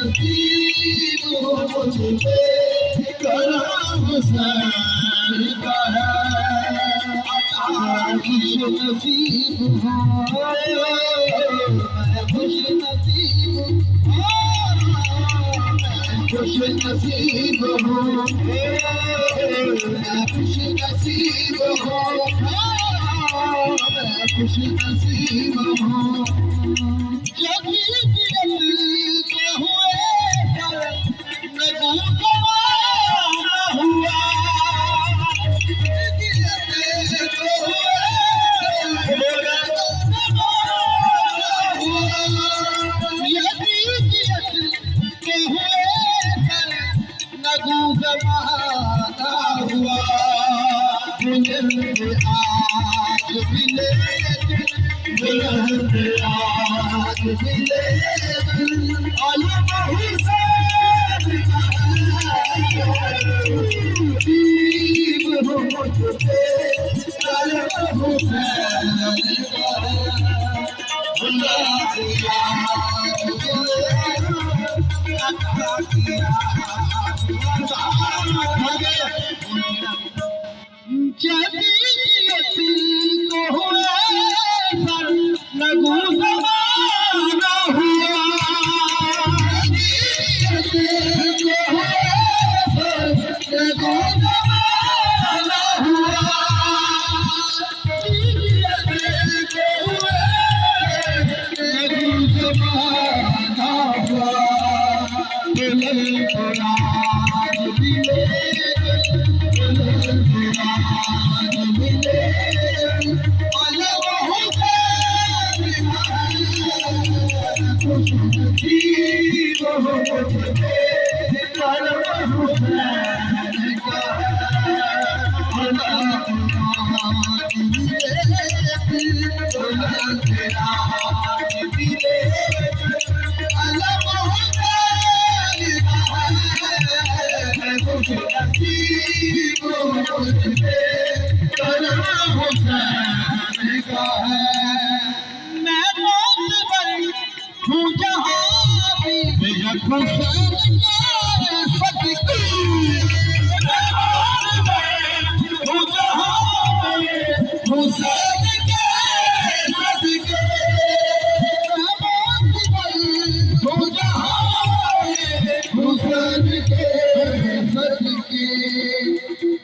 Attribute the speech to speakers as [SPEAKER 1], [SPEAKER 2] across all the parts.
[SPEAKER 1] नसीब हो मुझे करम हुसैन का है। खुश नसीब हो मैं खुश नसीब खुश नसीब हो मैं खुश नसीब हो मैं खुश नसीब हो। जब दिल के हुए नगू गवाना हुआ आज मिले आज मिले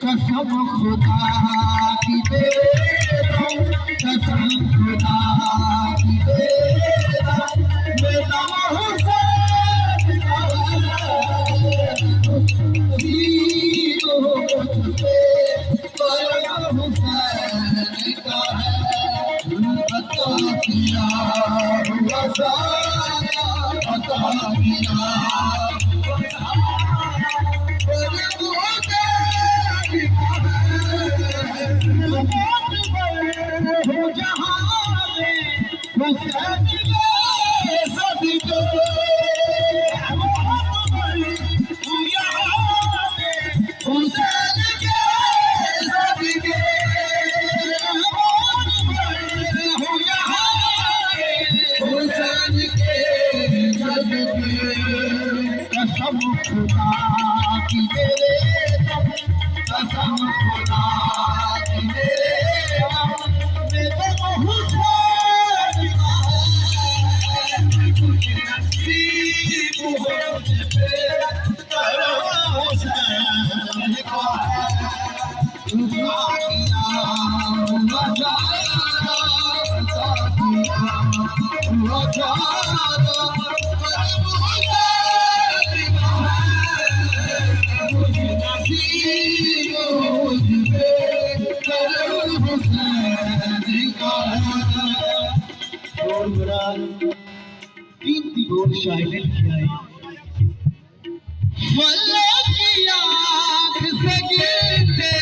[SPEAKER 1] कसम खुदा की दे कसम खुदा की दे मेरा हुसैन का नसीब हो मुझे करम हुसैन का है। अता किया हुआ सारा अता किया कसम खुदा की मेरे कसम खुदा की मेरे कुछ नसीब हो शायरी लिखी है। फल की आँख से गिरते